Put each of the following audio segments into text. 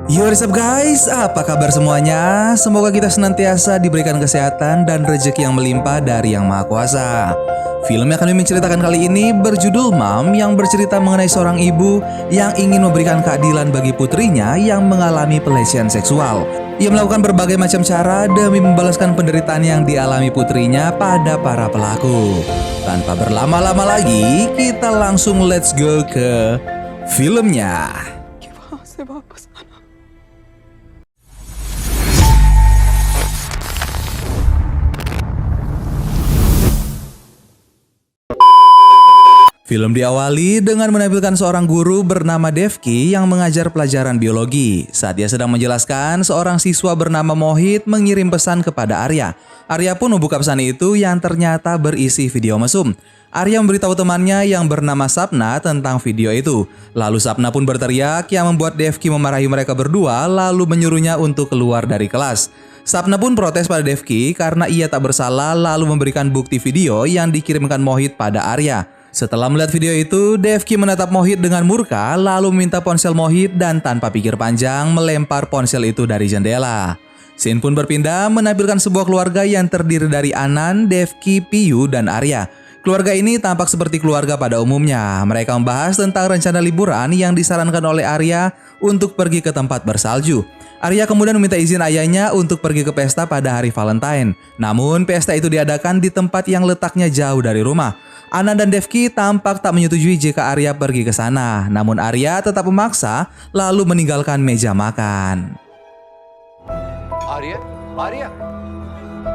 Yo, what's up guys? Apa kabar semuanya? Semoga kita senantiasa diberikan kesehatan dan rezeki yang melimpah dari Yang Maha Kuasa. Film yang kami menceritakan kali ini berjudul Mom, yang bercerita mengenai seorang ibu yang ingin memberikan keadilan bagi putrinya yang mengalami pelecehan seksual. Ia melakukan berbagai macam cara demi membalaskan penderitaan yang dialami putrinya pada para pelaku. Tanpa berlama-lama lagi, kita langsung let's go ke filmnya. Film diawali dengan menampilkan seorang guru bernama Devki yang mengajar pelajaran biologi. Saat dia sedang menjelaskan, seorang siswa bernama Mohit mengirim pesan kepada Arya. Arya pun membuka pesan itu yang ternyata berisi video mesum. Arya memberitahu temannya yang bernama Sapna tentang video itu. Lalu Sapna pun berteriak yang membuat Devki memarahi mereka berdua lalu menyuruhnya untuk keluar dari kelas. Sapna pun protes pada Devki karena ia tak bersalah lalu memberikan bukti video yang dikirimkan Mohit pada Arya. Setelah melihat video itu, Devki menatap Mohit dengan murka lalu meminta ponsel Mohit dan tanpa pikir panjang melempar ponsel itu dari jendela. Scene pun berpindah menampilkan sebuah keluarga yang terdiri dari Anan, Devki, Piyu, dan Arya. Keluarga ini tampak seperti keluarga pada umumnya. Mereka membahas tentang rencana liburan yang disarankan oleh Arya untuk pergi ke tempat bersalju. Arya kemudian meminta izin ayahnya untuk pergi ke pesta pada hari Valentine. Namun pesta itu diadakan di tempat yang letaknya jauh dari rumah. Anan dan Devki tampak tak menyetujui jika Arya pergi ke sana. Namun Arya tetap memaksa lalu meninggalkan meja makan. Arya.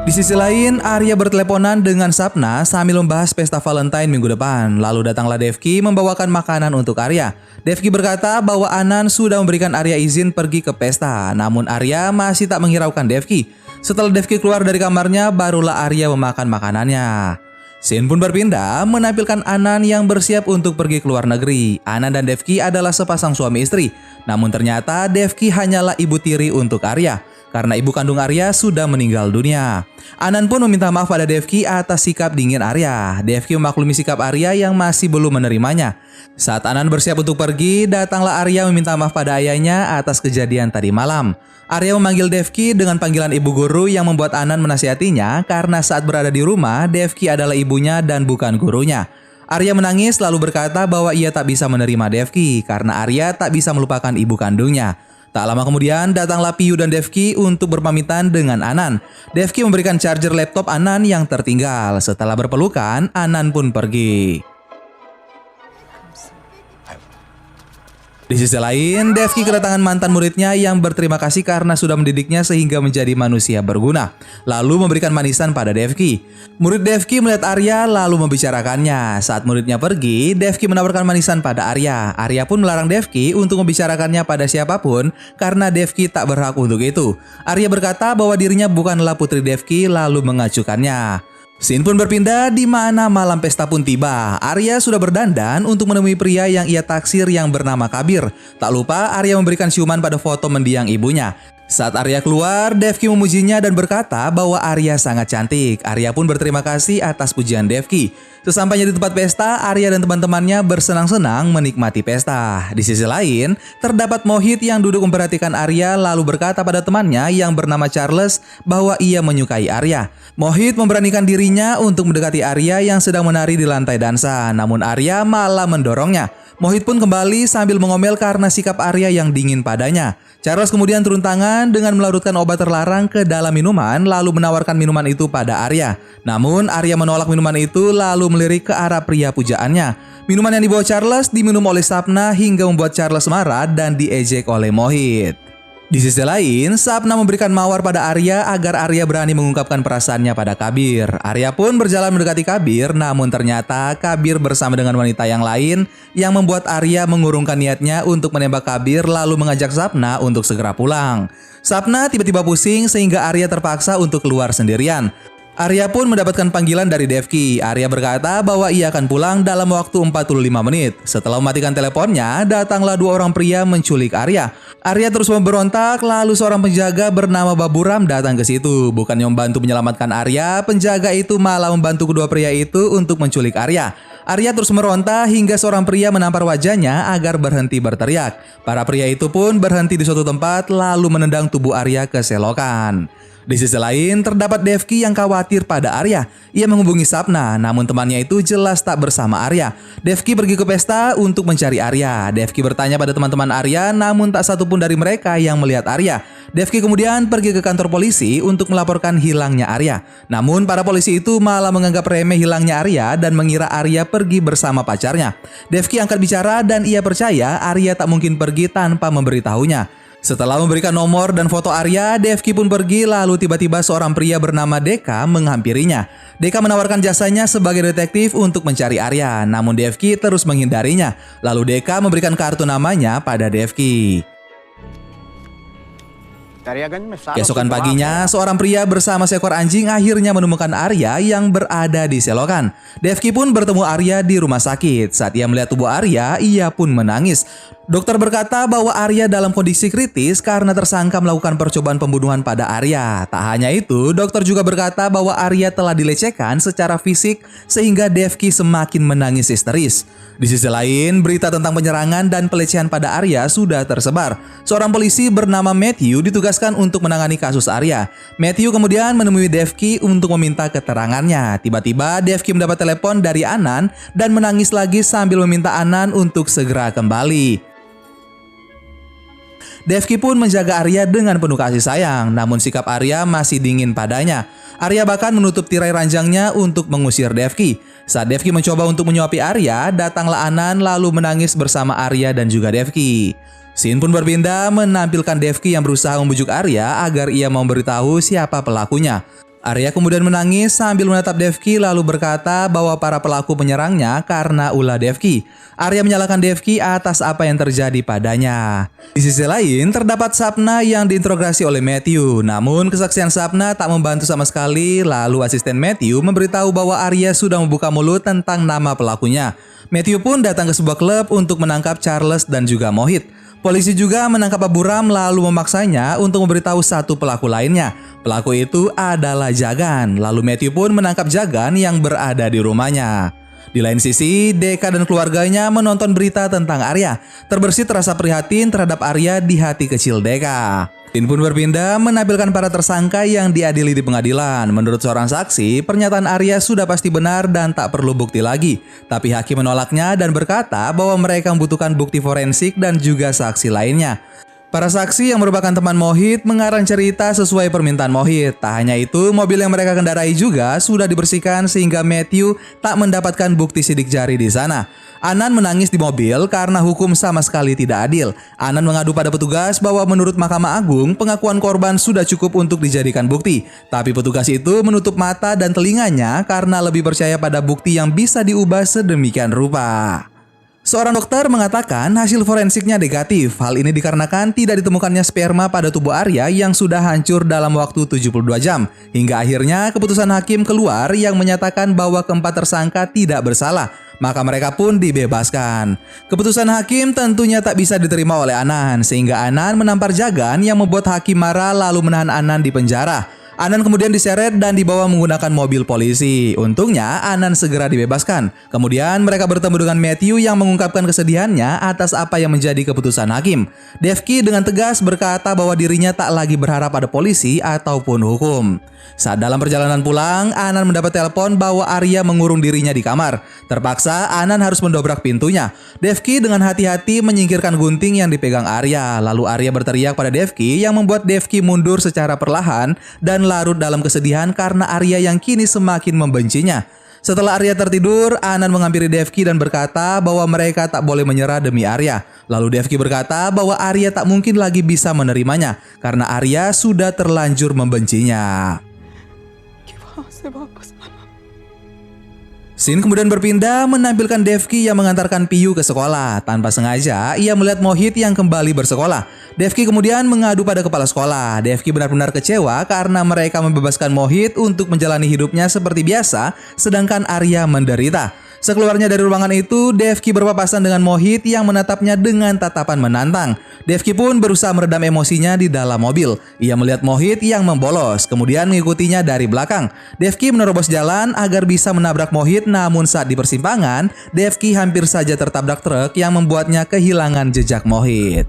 Di sisi lain, Arya berteleponan dengan Sapna sambil membahas pesta Valentine minggu depan. Lalu datanglah Devki membawakan makanan untuk Arya. Devki berkata bahwa Anan sudah memberikan Arya izin pergi ke pesta. Namun Arya masih tak menghiraukan Devki. Setelah Devki keluar dari kamarnya, barulah Arya memakan makanannya. Scene pun berpindah menampilkan Anan yang bersiap untuk pergi ke luar negeri. Anan dan Devki adalah sepasang suami istri. Namun ternyata Devki hanyalah ibu tiri untuk Arya karena ibu kandung Arya sudah meninggal dunia. Anan pun meminta maaf pada Devki atas sikap dingin Arya. Devki memaklumi sikap Arya yang masih belum menerimanya. Saat Anan bersiap untuk pergi, datanglah Arya meminta maaf pada ayahnya atas kejadian tadi malam. Arya memanggil Devki dengan panggilan ibu guru yang membuat Anan menasihatinya karena saat berada di rumah, Devki adalah ibunya dan bukan gurunya. Arya menangis lalu berkata bahwa ia tak bisa menerima Devki karena Arya tak bisa melupakan ibu kandungnya. Tak lama kemudian datanglah Piyu dan Devki untuk berpamitan dengan Anan. Devki memberikan charger laptop Anan yang tertinggal. Setelah berpelukan, Anan pun pergi. Di sisi lain, Devki kedatangan mantan muridnya yang berterima kasih karena sudah mendidiknya sehingga menjadi manusia berguna. Lalu memberikan manisan pada Devki. Murid Devki melihat Arya lalu membicarakannya. Saat muridnya pergi, Devki menawarkan manisan pada Arya. Arya pun melarang Devki untuk membicarakannya pada siapapun karena Devki tak berhak untuk itu. Arya berkata bahwa dirinya bukanlah putri Devki lalu mengacukannya. Scene pun berpindah di mana malam pesta pun tiba. Arya sudah berdandan untuk menemui pria yang ia taksir yang bernama Kabir. Tak lupa Arya memberikan ciuman pada foto mendiang ibunya. Saat Arya keluar, Devki memujinya dan berkata bahwa Arya sangat cantik. Arya pun berterima kasih atas pujian Devki. Sesampainya di tempat pesta, Arya dan teman-temannya bersenang-senang menikmati pesta. Di sisi lain, terdapat Mohit yang duduk memperhatikan Arya lalu berkata pada temannya yang bernama Charles bahwa ia menyukai Arya. Mohit memberanikan dirinya untuk mendekati Arya yang sedang menari di lantai dansa, namun Arya malah mendorongnya. Mohit pun kembali sambil mengomel karena sikap Arya yang dingin padanya. Charles kemudian turun tangan dengan melarutkan obat terlarang ke dalam minuman lalu menawarkan minuman itu pada Arya. Namun Arya menolak minuman itu lalu melirik ke arah pria pujaannya. Minuman yang dibawa Charles diminum oleh Sapna hingga membuat Charles marah dan diejek oleh Mohit. Di sisi lain, Sapna memberikan mawar pada Arya agar Arya berani mengungkapkan perasaannya pada Kabir. Arya pun berjalan mendekati Kabir, namun ternyata Kabir bersama dengan wanita yang lain yang membuat Arya mengurungkan niatnya untuk menembak Kabir lalu mengajak Sapna untuk segera pulang. Sapna tiba-tiba pusing sehingga Arya terpaksa untuk keluar sendirian. Arya pun mendapatkan panggilan dari Devki. Arya berkata bahwa ia akan pulang dalam waktu 45 menit. Setelah mematikan teleponnya, datanglah dua orang pria menculik Arya. Arya terus memberontak, lalu seorang penjaga bernama Baburam datang ke situ. Bukannya membantu menyelamatkan Arya, penjaga itu malah membantu kedua pria itu untuk menculik Arya. Arya terus meronta hingga seorang pria menampar wajahnya agar berhenti berteriak. Para pria itu pun berhenti di suatu tempat lalu menendang tubuh Arya ke selokan. Di sisi lain, terdapat Devki yang khawatir pada Arya. Ia menghubungi Sapna, namun temannya itu jelas tak bersama Arya. Devki pergi ke pesta untuk mencari Arya. Devki bertanya pada teman-teman Arya, namun tak satupun dari mereka yang melihat Arya. Devki kemudian pergi ke kantor polisi untuk melaporkan hilangnya Arya. Namun para polisi itu malah menganggap remeh hilangnya Arya dan mengira Arya pergi bersama pacarnya. Devki angkat bicara dan ia percaya Arya tak mungkin pergi tanpa memberitahunya. Setelah memberikan nomor dan foto Arya, Devki pun pergi lalu tiba-tiba seorang pria bernama Deka menghampirinya. Deka menawarkan jasanya sebagai detektif untuk mencari Arya, namun Devki terus menghindarinya. Lalu Deka memberikan kartu namanya pada Devki. Keesokan paginya, seorang pria bersama seekor anjing akhirnya menemukan Arya yang berada di selokan. Devki pun bertemu Arya di rumah sakit. Saat ia melihat tubuh Arya, ia pun menangis. Dokter berkata bahwa Arya dalam kondisi kritis karena tersangka melakukan percobaan pembunuhan pada Arya. Tak hanya itu, dokter juga berkata bahwa Arya telah dilecehkan secara fisik sehingga Devki semakin menangis histeris. Di sisi lain, berita tentang penyerangan dan pelecehan pada Arya sudah tersebar. Seorang polisi bernama Matthew ditugaskan untuk menangani kasus Arya. Matthew kemudian menemui Devki untuk meminta keterangannya. Tiba-tiba Devki mendapat telepon dari Anan dan menangis lagi sambil meminta Anan untuk segera kembali. Devki pun menjaga Arya dengan penuh kasih sayang, namun sikap Arya masih dingin padanya. Arya bahkan menutup tirai ranjangnya untuk mengusir Devki. Saat Devki mencoba untuk menyuapi Arya, datanglah Anan lalu menangis bersama Arya dan juga Devki. Scene pun berpindah menampilkan Devki yang berusaha membujuk Arya agar ia mau memberitahu siapa pelakunya. Arya kemudian menangis sambil menatap Devki lalu berkata bahwa para pelaku menyerangnya karena ulah Devki. Arya menyalahkan Devki atas apa yang terjadi padanya. Di sisi lain, terdapat Sapna yang diinterogasi oleh Matthew. Namun kesaksian Sapna tak membantu sama sekali. Lalu asisten Matthew memberitahu bahwa Arya sudah membuka mulut tentang nama pelakunya. Matthew pun datang ke sebuah klub untuk menangkap Charles dan juga Mohit. Polisi juga menangkap Abu Ram lalu memaksanya untuk memberitahu satu pelaku lainnya. Pelaku itu adalah Jagan. Lalu Matthew pun menangkap Jagan yang berada di rumahnya. Di lain sisi, Deka dan keluarganya menonton berita tentang Arya. Terbersit rasa prihatin terhadap Arya di hati kecil Deka. Scene pun berpindah menampilkan para tersangka yang diadili di pengadilan. Menurut seorang saksi, pernyataan Arya sudah pasti benar dan tak perlu bukti lagi. Tapi hakim menolaknya dan berkata bahwa mereka membutuhkan bukti forensik dan juga saksi lainnya. Para saksi yang merupakan teman Mohit mengarang cerita sesuai permintaan Mohit. Tak hanya itu, mobil yang mereka kendarai juga sudah dibersihkan sehingga Matthew tak mendapatkan bukti sidik jari di sana. Anan menangis di mobil karena hukum sama sekali tidak adil. Anan mengadu pada petugas bahwa menurut Mahkamah Agung, pengakuan korban sudah cukup untuk dijadikan bukti. Tapi petugas itu menutup mata dan telinganya karena lebih percaya pada bukti yang bisa diubah sedemikian rupa. Seorang dokter mengatakan hasil forensiknya negatif. Hal ini dikarenakan tidak ditemukannya sperma pada tubuh Arya yang sudah hancur dalam waktu 72 jam. Hingga akhirnya keputusan hakim keluar yang menyatakan bahwa keempat tersangka tidak bersalah. Maka mereka pun dibebaskan. Keputusan hakim tentunya tak bisa diterima oleh Anan, sehingga Anan menampar Jagan yang membuat hakim marah lalu menahan Anan di penjara. Anan kemudian diseret dan dibawa menggunakan mobil polisi. Untungnya Anan segera dibebaskan. Kemudian mereka bertemu dengan Matthew yang mengungkapkan kesedihannya atas apa yang menjadi keputusan hakim. Devki dengan tegas berkata bahwa dirinya tak lagi berharap pada polisi ataupun hukum. Saat dalam perjalanan pulang, Anan mendapat telepon bahwa Arya mengurung dirinya di kamar. Terpaksa Anan harus mendobrak pintunya. Devki dengan hati-hati menyingkirkan gunting yang dipegang Arya. Lalu Arya berteriak pada Devki yang membuat Devki mundur secara perlahan dan larut dalam kesedihan karena Arya yang kini semakin membencinya. Setelah Arya tertidur, Anan menghampiri Devki dan berkata bahwa mereka tak boleh menyerah demi Arya. Lalu Devki berkata bahwa Arya tak mungkin lagi bisa menerimanya karena Arya sudah terlanjur membencinya. Scene kemudian berpindah menampilkan Devki yang mengantarkan Piyu ke sekolah. Tanpa sengaja, ia melihat Mohit yang kembali bersekolah. Devki kemudian mengadu pada kepala sekolah. Devki benar-benar kecewa karena mereka membebaskan Mohit untuk menjalani hidupnya seperti biasa, sedangkan Arya menderita. Sekeluarnya dari ruangan itu, Devki berpapasan dengan Mohit yang menatapnya dengan tatapan menantang. Devki pun berusaha meredam emosinya di dalam mobil. Ia melihat Mohit yang membolos, kemudian mengikutinya dari belakang. Devki menerobos jalan agar bisa menabrak Mohit, namun saat di persimpangan, Devki hampir saja tertabrak truk yang membuatnya kehilangan jejak Mohit.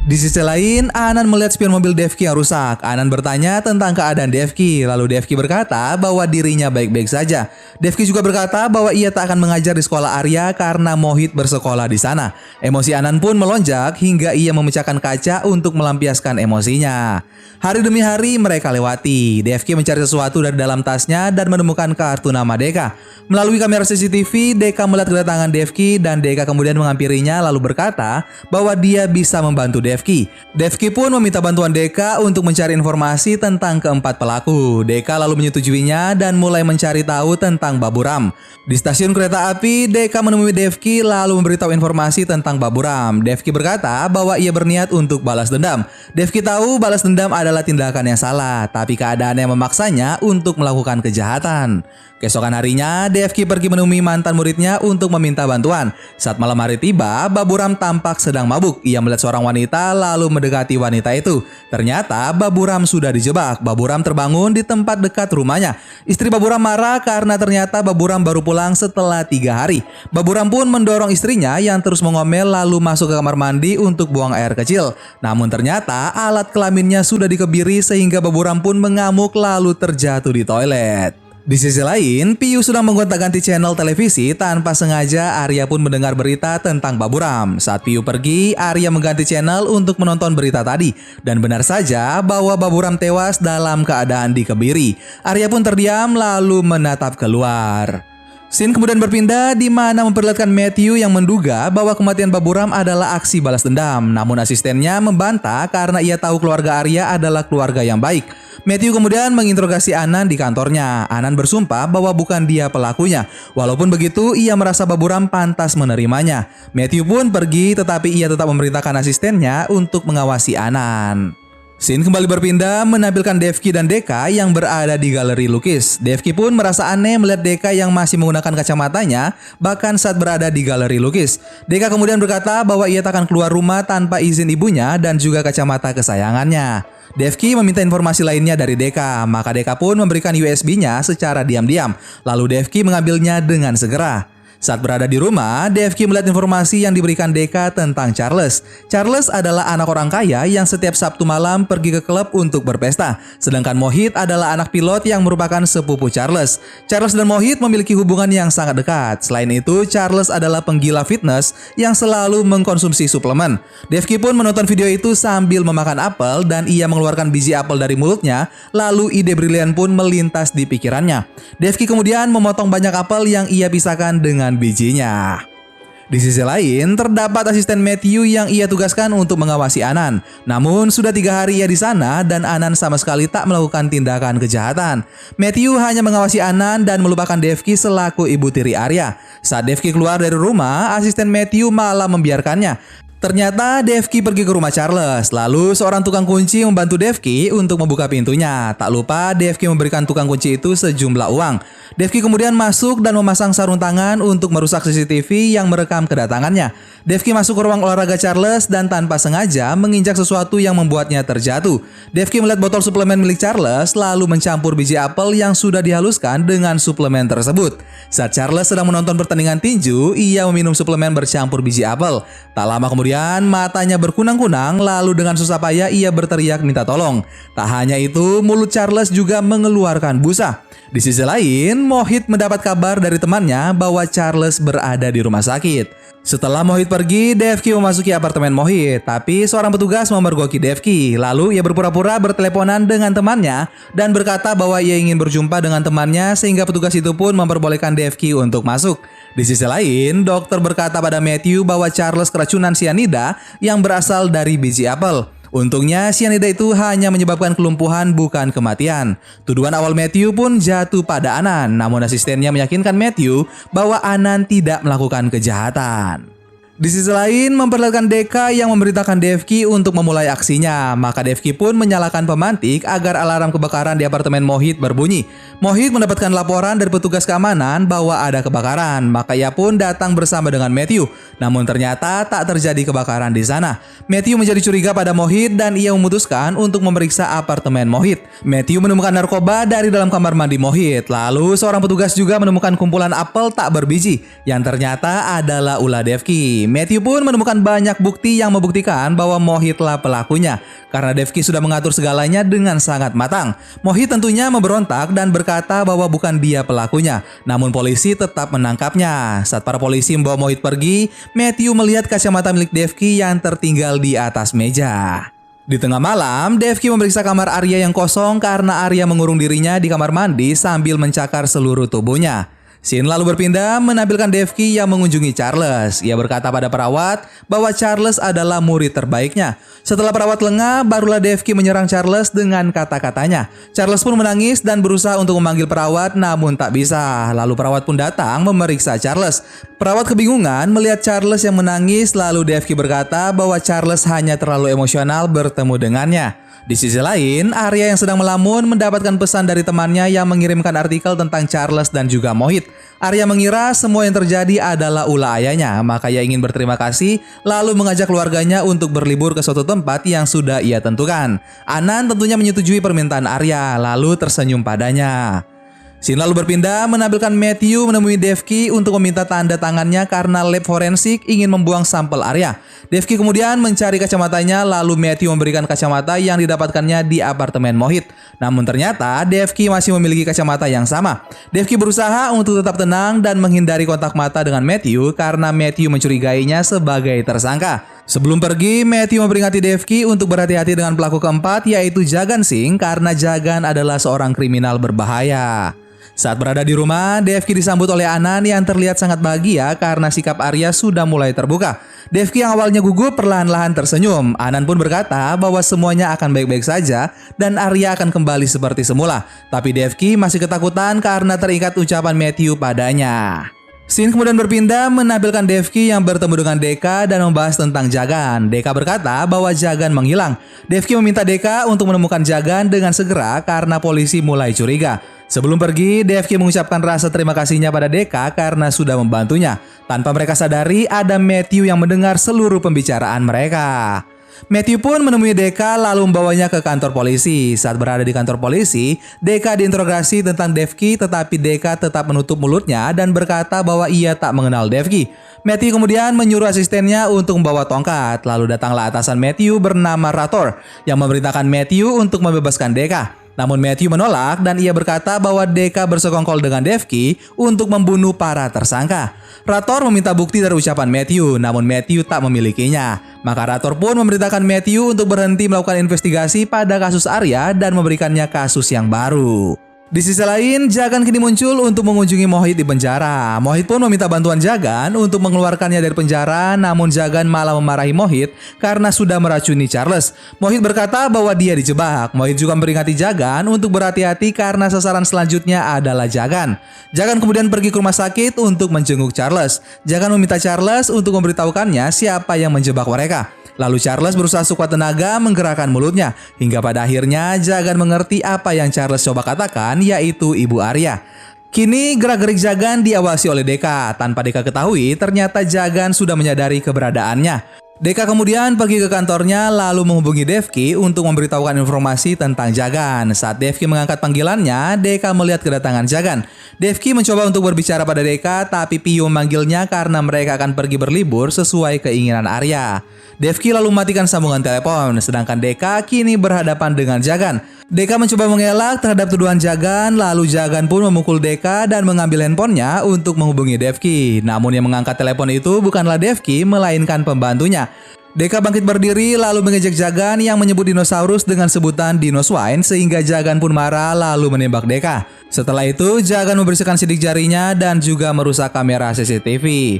Di sisi lain, Anan melihat spion mobil Devki yang rusak. Anan bertanya tentang keadaan Devki, lalu Devki berkata bahwa dirinya baik-baik saja. Devki juga berkata bahwa ia tak akan mengajar di sekolah Arya karena Mohit bersekolah di sana. Emosi Anan pun melonjak hingga ia memecahkan kaca untuk melampiaskan emosinya. Hari demi hari mereka lewati. Devki mencari sesuatu dari dalam tasnya dan menemukan kartu nama Deka. Melalui kamera CCTV, Deka melihat kedatangan Devki dan Deka kemudian menghampirinya lalu berkata bahwa dia bisa membantu Devki. Devki pun meminta bantuan Deka untuk mencari informasi tentang keempat pelaku. Deka lalu menyetujuinya dan mulai mencari tahu tentang Baburam. Di stasiun kereta api, Deka menemui Devki lalu memberitahu informasi tentang Baburam. Devki berkata bahwa ia berniat untuk balas dendam. Devki tahu balas dendam adalah tindakan yang salah, tapi keadaannya memaksanya untuk melakukan kejahatan. Keesokan harinya, Devki pergi menemui mantan muridnya untuk meminta bantuan. Saat malam hari tiba, Baburam tampak sedang mabuk. Ia melihat seorang wanita lalu mendekati wanita itu. Ternyata Baburam sudah dijebak. Baburam terbangun di tempat dekat rumahnya. Istri Baburam marah karena ternyata Baburam baru pulang setelah 3 hari. Baburam pun mendorong istrinya yang terus mengomel lalu masuk ke kamar mandi untuk buang air kecil. Namun ternyata alat kelaminnya sudah dikebiri sehingga Baburam pun mengamuk lalu terjatuh di toilet. Di sisi lain, Piyu sedang menggonta-ganti channel televisi. Tanpa sengaja, Arya pun mendengar berita tentang Baburam. Saat Piyu pergi, Arya mengganti channel untuk menonton berita tadi. Dan benar saja bahwa Baburam tewas dalam keadaan dikebiri. Arya pun terdiam lalu menatap keluar. Scene kemudian berpindah di mana memperlihatkan Matthew yang menduga bahwa kematian Baburam adalah aksi balas dendam. Namun asistennya membantah karena ia tahu keluarga Arya adalah keluarga yang baik. Matthew kemudian menginterogasi Anan di kantornya. Anan bersumpah bahwa bukan dia pelakunya. Walaupun begitu, ia merasa Baburam pantas menerimanya. Matthew pun pergi tetapi ia tetap memerintahkan asistennya untuk mengawasi Anan. Scene kembali berpindah menampilkan Devki dan Deka yang berada di galeri lukis. Devki pun merasa aneh melihat Deka yang masih menggunakan kacamatanya bahkan saat berada di galeri lukis. Deka kemudian berkata bahwa ia tak akan keluar rumah tanpa izin ibunya dan juga kacamata kesayangannya. Devki meminta informasi lainnya dari Deka, maka Deka pun memberikan USB-nya secara diam-diam. Lalu Devki mengambilnya dengan segera. Saat berada di rumah, Devki melihat informasi yang diberikan Deka tentang Charles. Charles adalah anak orang kaya yang setiap Sabtu malam pergi ke klub untuk berpesta. Sedangkan Mohit adalah anak pilot yang merupakan sepupu Charles. Charles dan Mohit memiliki hubungan yang sangat dekat. Selain itu, Charles adalah penggila fitness yang selalu mengkonsumsi suplemen. Devki pun menonton video itu sambil memakan apel dan ia mengeluarkan biji apel dari mulutnya. Lalu ide brilian pun melintas di pikirannya. Devki kemudian memotong banyak apel yang ia pisahkan dengan bijinya. Di sisi lain, terdapat asisten Matthew yang ia tugaskan untuk mengawasi Anan. Namun, sudah 3 hari ia di sana dan Anan sama sekali tak melakukan tindakan kejahatan. Matthew hanya mengawasi Anan dan melupakan Devki selaku ibu tiri Arya. Saat Devki keluar dari rumah, asisten Matthew malah membiarkannya. Ternyata Devki pergi ke rumah Charles, lalu seorang tukang kunci membantu Devki untuk membuka pintunya. Tak lupa Devki memberikan tukang kunci itu sejumlah uang. Devki kemudian masuk dan memasang sarung tangan untuk merusak CCTV yang merekam kedatangannya. Devki masuk ke ruang olahraga Charles dan tanpa sengaja menginjak sesuatu yang membuatnya terjatuh. Devki melihat botol suplemen milik Charles lalu mencampur biji apel yang sudah dihaluskan dengan suplemen tersebut. Saat Charles sedang menonton pertandingan tinju, ia meminum suplemen bercampur biji apel. Tak lama kemudian matanya berkunang-kunang lalu dengan susah payah ia berteriak minta tolong. Tak hanya itu, mulut Charles juga mengeluarkan busa. Di sisi lain, Mohit mendapat kabar dari temannya bahwa Charles berada di rumah sakit. Setelah Mohit pergi, Devki memasuki apartemen Mohit, tapi seorang petugas memergoki Devki. Lalu ia berpura-pura berteleponan dengan temannya dan berkata bahwa ia ingin berjumpa dengan temannya sehingga petugas itu pun memperbolehkan Devki untuk masuk. Di sisi lain, dokter berkata pada Matthew bahwa Charles keracunan sianida yang berasal dari biji apel. Untungnya sianida itu hanya menyebabkan kelumpuhan bukan kematian. Tuduhan awal Matthew pun jatuh pada Anan, namun asistennya meyakinkan Matthew bahwa Anan tidak melakukan kejahatan. Di sisi lain, memperlihatkan Deka yang memerintahkan Devki untuk memulai aksinya. Maka Devki pun menyalakan pemantik agar alarm kebakaran di apartemen Mohit berbunyi. Mohit mendapatkan laporan dari petugas keamanan bahwa ada kebakaran. Maka ia pun datang bersama dengan Matthew. Namun ternyata tak terjadi kebakaran di sana. Matthew menjadi curiga pada Mohit dan ia memutuskan untuk memeriksa apartemen Mohit. Matthew menemukan narkoba dari dalam kamar mandi Mohit. Lalu seorang petugas juga menemukan kumpulan apel tak berbiji yang ternyata adalah ulah Devki. Matthew pun menemukan banyak bukti yang membuktikan bahwa Mohitlah pelakunya karena Devki sudah mengatur segalanya dengan sangat matang. Mohit tentunya memberontak dan berkata bahwa bukan dia pelakunya, namun polisi tetap menangkapnya. Saat para polisi membawa Mohit pergi, Matthew melihat kacamata milik Devki yang tertinggal di atas meja. Di tengah malam, Devki memeriksa kamar Arya yang kosong karena Arya mengurung dirinya di kamar mandi sambil mencakar seluruh tubuhnya. Scene lalu berpindah menampilkan Devki yang mengunjungi Charles. Ia berkata pada perawat bahwa Charles adalah murid terbaiknya. Setelah perawat lengah, barulah Devki menyerang Charles dengan kata-katanya. Charles pun menangis dan berusaha untuk memanggil perawat namun tak bisa. Lalu perawat pun datang memeriksa Charles. Perawat kebingungan melihat Charles yang menangis, lalu Devki berkata bahwa Charles hanya terlalu emosional bertemu dengannya. Di sisi lain, Arya yang sedang melamun mendapatkan pesan dari temannya yang mengirimkan artikel tentang Charles dan juga Mohit. Arya mengira semua yang terjadi adalah ulah ayahnya, maka ia ingin berterima kasih lalu mengajak keluarganya untuk berlibur ke suatu tempat yang sudah ia tentukan. Anan tentunya menyetujui permintaan Arya, lalu tersenyum padanya. Scene lalu berpindah menampilkan Matthew menemui Devki untuk meminta tanda tangannya karena lab forensik ingin membuang sampel Arya. Devki kemudian mencari kacamatanya, lalu Matthew memberikan kacamata yang didapatkannya di apartemen Mohit. Namun ternyata Devki masih memiliki kacamata yang sama. Devki berusaha untuk tetap tenang dan menghindari kontak mata dengan Matthew karena Matthew mencurigainya sebagai tersangka. Sebelum pergi, Matthew memperingati Devki untuk berhati-hati dengan pelaku keempat yaitu Jagan Singh karena Jagan adalah seorang kriminal berbahaya. Saat berada di rumah, Devki disambut oleh Anan yang terlihat sangat bahagia karena sikap Arya sudah mulai terbuka. Devki yang awalnya gugup perlahan-lahan tersenyum. Anan pun berkata bahwa semuanya akan baik-baik saja dan Arya akan kembali seperti semula. Tapi Devki masih ketakutan karena terikat ucapan Matthew padanya. Scene kemudian berpindah menampilkan Devki yang bertemu dengan Deka dan membahas tentang Jagan. Deka berkata bahwa Jagan menghilang. Devki meminta Deka untuk menemukan Jagan dengan segera karena polisi mulai curiga. Sebelum pergi, Devki mengucapkan rasa terima kasihnya pada Deka karena sudah membantunya. Tanpa mereka sadari, ada Matthew yang mendengar seluruh pembicaraan mereka. Matthew pun menemui Deka lalu membawanya ke kantor polisi. Saat berada di kantor polisi, Deka diinterogasi tentang Devki tetapi Deka tetap menutup mulutnya dan berkata bahwa ia tak mengenal Devki. Matthew kemudian menyuruh asistennya untuk membawa tongkat. Lalu datanglah atasan Matthew bernama Rator yang memerintahkan Matthew untuk membebaskan Deka. Namun Matthew menolak dan ia berkata bahwa Deka bersekongkol dengan Devki untuk membunuh para tersangka. Rator meminta bukti dari ucapan Matthew, namun Matthew tak memilikinya. Maka Rator pun memerintahkan Matthew untuk berhenti melakukan investigasi pada kasus Arya dan memberikannya kasus yang baru. Di sisi lain, Jagan kini muncul untuk mengunjungi Mohit di penjara. Mohit pun meminta bantuan Jagan untuk mengeluarkannya dari penjara, namun Jagan malah memarahi Mohit karena sudah meracuni Charles. Mohit berkata bahwa dia dijebak. Mohit juga memperingati Jagan untuk berhati-hati karena sasaran selanjutnya adalah Jagan. Jagan kemudian pergi ke rumah sakit untuk menjenguk Charles. Jagan meminta Charles untuk memberitahukannya siapa yang menjebak mereka. Lalu Charles berusaha sekuat tenaga menggerakkan mulutnya. Hingga pada akhirnya Jagan mengerti apa yang Charles coba katakan, yaitu Ibu Arya. Kini gerak-gerik Jagan diawasi oleh Deka. Tanpa Deka ketahui, ternyata Jagan sudah menyadari keberadaannya. Deka kemudian pergi ke kantornya lalu menghubungi Devki untuk memberitahukan informasi tentang Jagan. Saat Devki mengangkat panggilannya, Deka melihat kedatangan Jagan. Devki mencoba untuk berbicara pada Deka, tapi Pio memanggilnya karena mereka akan pergi berlibur sesuai keinginan Arya. Devki lalu mematikan sambungan telepon, sedangkan Deka kini berhadapan dengan Jagan. Deka mencoba mengelak terhadap tuduhan Jagan, lalu Jagan pun memukul Deka dan mengambil handphonenya untuk menghubungi Devki. Namun yang mengangkat telepon itu bukanlah Devki, melainkan pembantunya. Deka bangkit berdiri lalu mengejek Jagan yang menyebut dinosaurus dengan sebutan Dinoswine sehingga Jagan pun marah lalu menembak Deka. Setelah itu Jagan membersihkan sidik jarinya dan juga merusak kamera CCTV.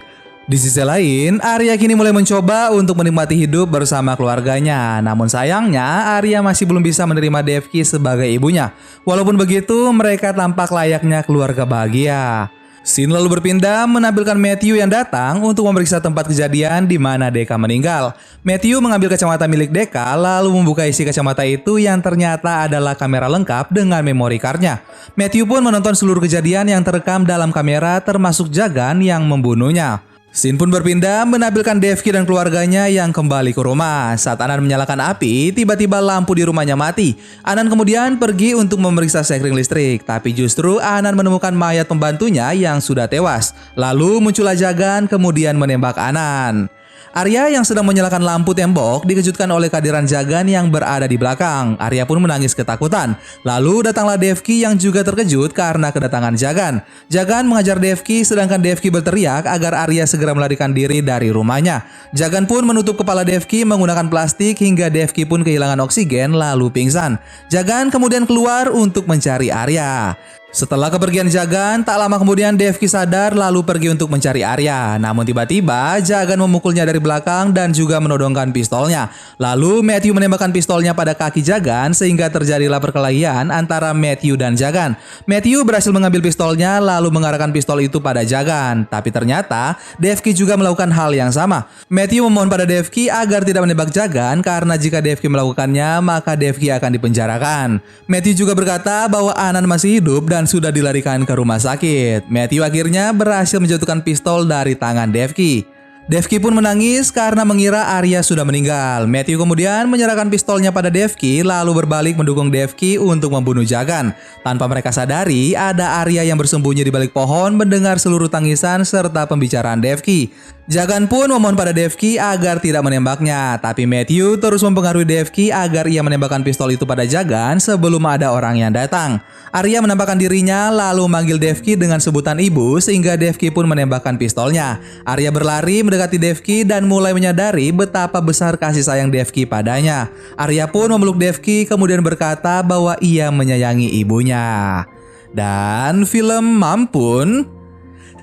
Di sisi lain, Arya kini mulai mencoba untuk menikmati hidup bersama keluarganya. Namun sayangnya, Arya masih belum bisa menerima Devki sebagai ibunya. Walaupun begitu, mereka tampak layaknya keluarga bahagia. Scene lalu berpindah menampilkan Matthew yang datang untuk memeriksa tempat kejadian di mana Deka meninggal. Matthew mengambil kacamata milik Deka lalu membuka isi kacamata itu yang ternyata adalah kamera lengkap dengan memory card-nya. Matthew pun menonton seluruh kejadian yang terekam dalam kamera termasuk Jagan yang membunuhnya. Scene pun berpindah menampilkan Devki dan keluarganya yang kembali ke rumah. Saat Anan menyalakan api, tiba-tiba lampu di rumahnya mati. Anan kemudian pergi untuk memeriksa sekring listrik, tapi justru Anan menemukan mayat pembantunya yang sudah tewas. Lalu muncullah Jagan kemudian menembak Anan. Arya yang sedang menyalakan lampu tembok dikejutkan oleh kehadiran Jagan yang berada di belakang. Arya pun menangis ketakutan. Lalu datanglah Devki yang juga terkejut karena kedatangan Jagan. Jagan mengajar Devki sedangkan Devki berteriak agar Arya segera melarikan diri dari rumahnya. Jagan pun menutup kepala Devki menggunakan plastik hingga Devki pun kehilangan oksigen lalu pingsan. Jagan kemudian keluar untuk mencari Arya. Setelah kepergian Jagan, tak lama kemudian Devki sadar lalu pergi untuk mencari Arya. Namun tiba-tiba Jagan memukulnya dari belakang dan juga menodongkan pistolnya. Lalu Matthew menembakkan pistolnya pada kaki Jagan sehingga terjadilah perkelahian antara Matthew dan Jagan. Matthew berhasil mengambil pistolnya lalu mengarahkan pistol itu pada Jagan. Tapi ternyata Devki juga melakukan hal yang sama. Matthew memohon pada Devki agar tidak menembak Jagan karena jika Devki melakukannya maka Devki akan dipenjarakan. Matthew juga berkata bahwa Anan masih hidup dan sudah dilarikan ke rumah sakit. Matthew akhirnya berhasil menjatuhkan pistol dari tangan Devki. Devki pun menangis karena mengira Arya sudah meninggal. Matthew kemudian menyerahkan pistolnya pada Devki lalu berbalik mendukung Devki untuk membunuh Jagan. Tanpa mereka sadari, ada Arya yang bersembunyi di balik pohon mendengar seluruh tangisan serta pembicaraan Devki. Jagan pun memohon pada Devki agar tidak menembaknya, tapi Matthew terus mempengaruhi Devki agar ia menembakkan pistol itu pada Jagan sebelum ada orang yang datang. Arya menampakkan dirinya lalu memanggil Devki dengan sebutan ibu sehingga Devki pun menembakkan pistolnya. Arya berlari mendekati Devki dan mulai menyadari betapa besar kasih sayang Devki padanya. Arya pun memeluk Devki kemudian berkata bahwa ia menyayangi ibunya. Dan film Mampun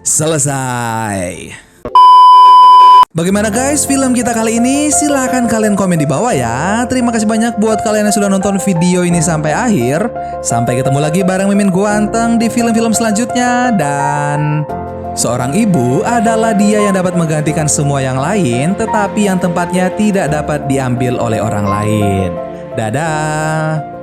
selesai. Bagaimana guys film kita kali ini? Silahkan kalian komen di bawah ya. Terima kasih banyak buat kalian yang sudah nonton video ini sampai akhir. Sampai ketemu lagi bareng Mimin Guanteng di film-film selanjutnya. Dan seorang ibu adalah dia yang dapat menggantikan semua yang lain, tetapi yang tempatnya tidak dapat diambil oleh orang lain. Dadah.